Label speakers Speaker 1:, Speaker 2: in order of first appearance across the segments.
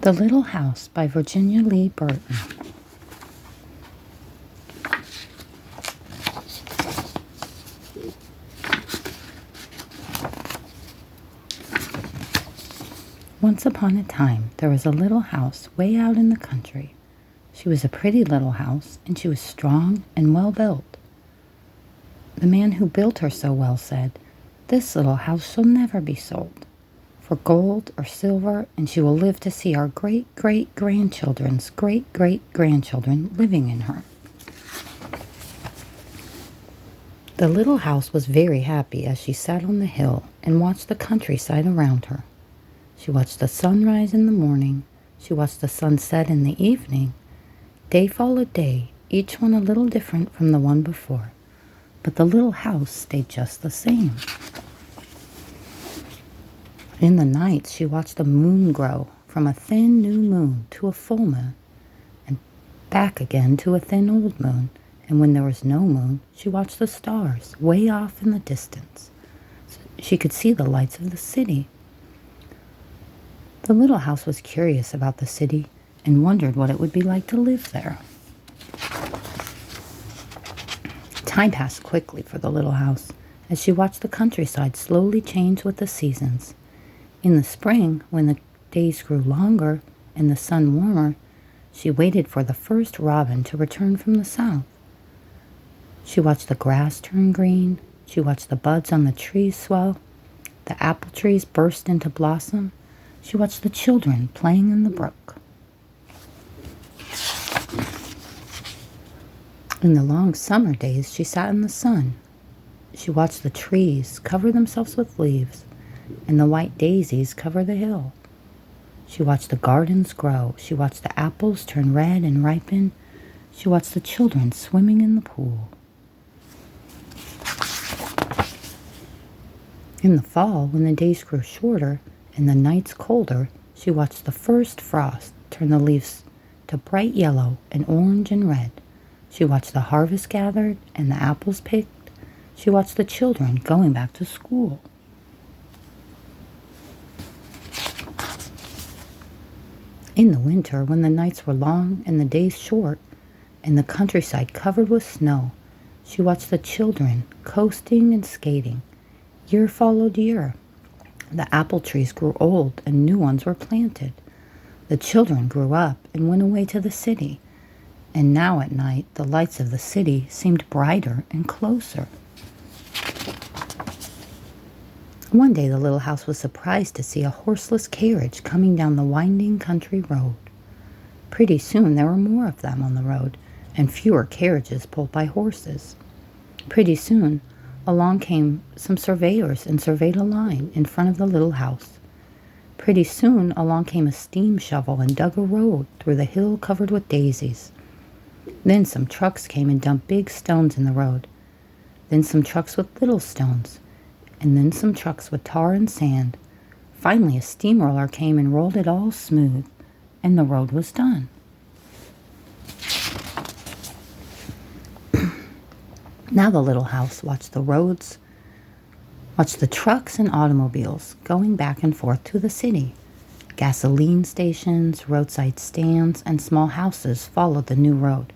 Speaker 1: The Little House by Virginia Burton. Once upon a time, there was a little house way out in the country. She was a pretty little house, and she was strong and well built. The man who built her so well said, "This little house shall never be sold for gold or silver, and she will live to see our great-great-grandchildren's great-great-grandchildren living in her." The little house was very happy as she sat on the hill and watched the countryside around her. She watched the sun rise in the morning. She watched the sun set in the evening. Day followed day, each one a little different from the one before. But the little house stayed just the same. In the nights, she watched the moon grow from a thin new moon to a full moon, and back again to a thin old moon. And when there was no moon, she watched the stars way off in the distance. She could see the lights of the city. The little house was curious about the city and wondered what it would be like to live there. Time passed quickly for the little house as she watched the countryside slowly change with the seasons. In the spring, when the days grew longer and the sun warmer, she waited for the first robin to return from the south. She watched the grass turn green. She watched the buds on the trees swell. The apple trees burst into blossom. She watched the children playing in the brook. In the long summer days, she sat in the sun. She watched the trees cover themselves with leaves, and the white daisies cover the hill. She watched the gardens grow. She watched the apples turn red and ripen. She watched the children swimming in the pool. In the fall, when the days grew shorter and the nights colder, she watched the first frost turn the leaves to bright yellow and orange and red. She watched the harvest gathered and the apples picked. She watched the children going back to school. In the winter, when the nights were long and the days short, and the countryside covered with snow, she watched the children coasting and skating. Year followed year. The apple trees grew old and new ones were planted. The children grew up and went away to the city. And now at night, the lights of the city seemed brighter and closer. One day, the little house was surprised to see a horseless carriage coming down the winding country road. Pretty soon, there were more of them on the road, and fewer carriages pulled by horses. Pretty soon, along came some surveyors and surveyed a line in front of the little house. Pretty soon, along came a steam shovel and dug a road through the hill covered with daisies. Then some trucks came and dumped big stones in the road. Then some trucks with little stones. And then some trucks with tar and sand. Finally, a steamroller came and rolled it all smooth, and the road was done. Now the little house watched the roads, watched the trucks and automobiles going back and forth to the city. Gasoline stations, roadside stands, and small houses followed the new road.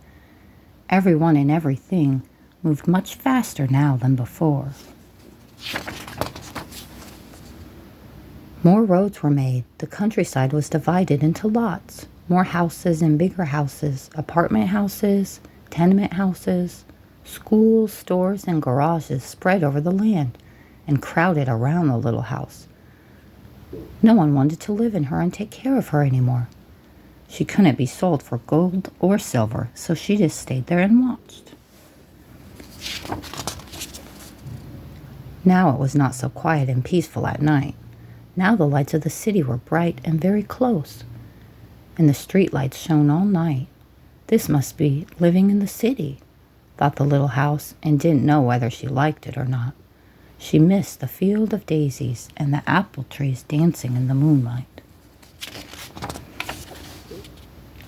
Speaker 1: Everyone and everything moved much faster now than before. More roads were made. The countryside was divided into lots. More houses and bigger houses, apartment houses, tenement houses, schools, stores, and garages spread over the land and crowded around the little house. No one wanted to live in her and take care of her anymore. She couldn't be sold for gold or silver, so she just stayed there and watched. Now it was not so quiet and peaceful at night. Now the lights of the city were bright and very close, and the street lights shone all night. This must be living in the city, thought the little house, and didn't know whether she liked it or not. She missed the field of daisies and the apple trees dancing in the moonlight.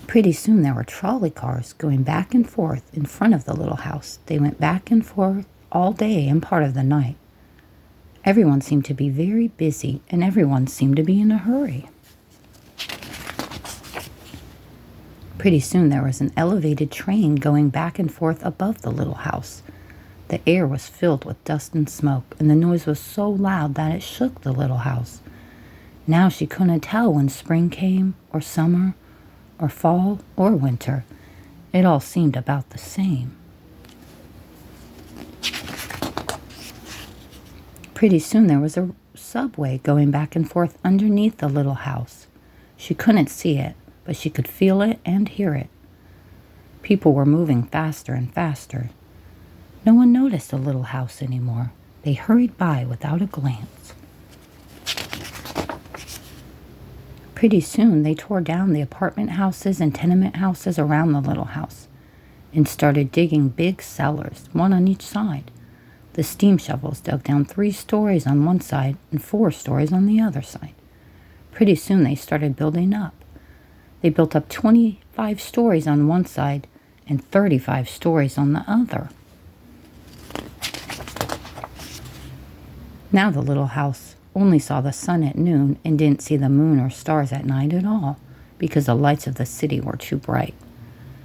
Speaker 1: Pretty soon there were trolley cars going back and forth in front of the little house. They went back and forth all day and part of the night. Everyone seemed to be very busy, and everyone seemed to be in a hurry. Pretty soon there was an elevated train going back and forth above the little house. The air was filled with dust and smoke, and the noise was so loud that it shook the little house. Now she couldn't tell when spring came, or summer, or fall, or winter. It all seemed about the same. Pretty soon there was a subway going back and forth underneath the little house. She couldn't see it, but she could feel it and hear it. People were moving faster and faster. No one noticed the little house anymore. They hurried by without a glance. Pretty soon they tore down the apartment houses and tenement houses around the little house and started digging big cellars, one on each side. The steam shovels dug down 3 stories on one side and 4 stories on the other side. Pretty soon they started building up. They built up 25 stories on one side and 35 stories on the other. Now the little house only saw the sun at noon and didn't see the moon or stars at night at all because the lights of the city were too bright.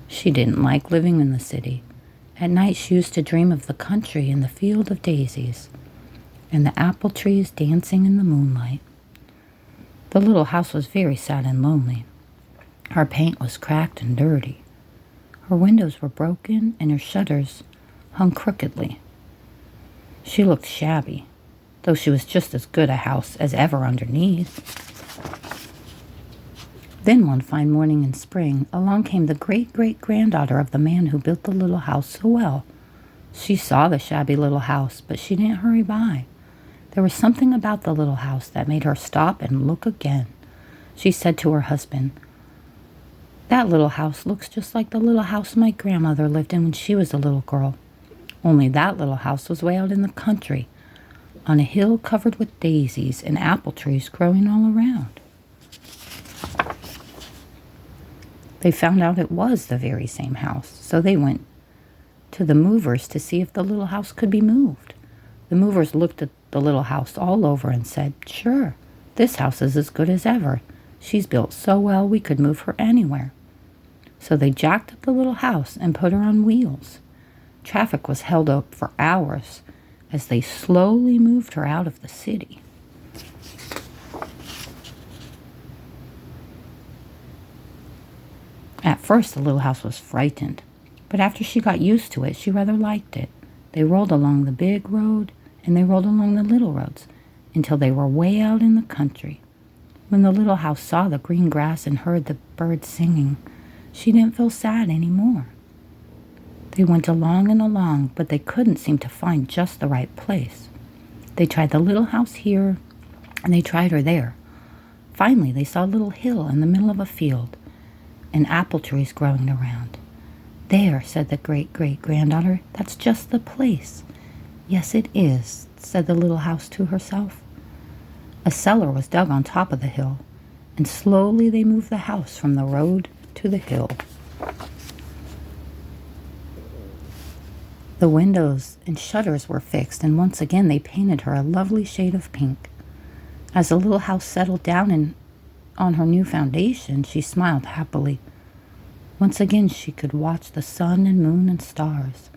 Speaker 1: She didn't like living in the city. At night she used to dream of the country and the field of daisies and the apple trees dancing in the moonlight. The little house was very sad and lonely. Her paint was cracked and dirty. Her windows were broken and her shutters hung crookedly. She looked shabby, though she was just as good a house as ever underneath. Then one fine morning in spring, along came the great-great-granddaughter of the man who built the little house so well. She saw the shabby little house, but she didn't hurry by. There was something about the little house that made her stop and look again. She said to her husband, "That little house looks just like the little house my grandmother lived in when she was a little girl. Only that little house was way out in the country, on a hill covered with daisies and apple trees growing all around." They found out it was the very same house, so they went to the movers to see if the little house could be moved. The movers looked at the little house all over and said, "Sure, this house is as good as ever. She's built so well we could move her anywhere." So they jacked up the little house and put her on wheels. Traffic was held up for hours as they slowly moved her out of the city. At first, the little house was frightened, but after she got used to it, she rather liked it. They rolled along the big road, and they rolled along the little roads, until they were way out in the country. When the little house saw the green grass and heard the birds singing, she didn't feel sad anymore. They went along and along, but they couldn't seem to find just the right place. They tried the little house here, and they tried her there. Finally, they saw a little hill in the middle of a field, and apple trees growing around. "There," said the great-great-granddaughter, "that's just the place." "Yes, it is," said the little house to herself. A cellar was dug on top of the hill, and slowly they moved the house from the road to the hill. The windows and shutters were fixed, and once again they painted her a lovely shade of pink. As the little house settled down on her new foundation, she smiled happily. Once again she could watch the sun and moon and stars.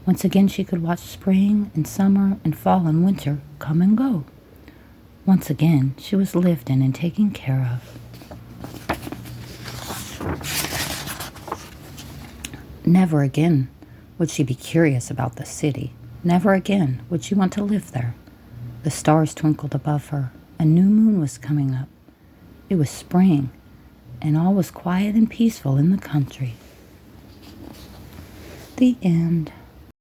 Speaker 1: Once again she could watch spring and summer and fall and winter come and go. Once again she was lived in and taken care of. Never again would she be curious about the city. Never again would she want to live there. The stars twinkled above her. A new moon was coming up. It was spring, and all was quiet and peaceful in the country. The end.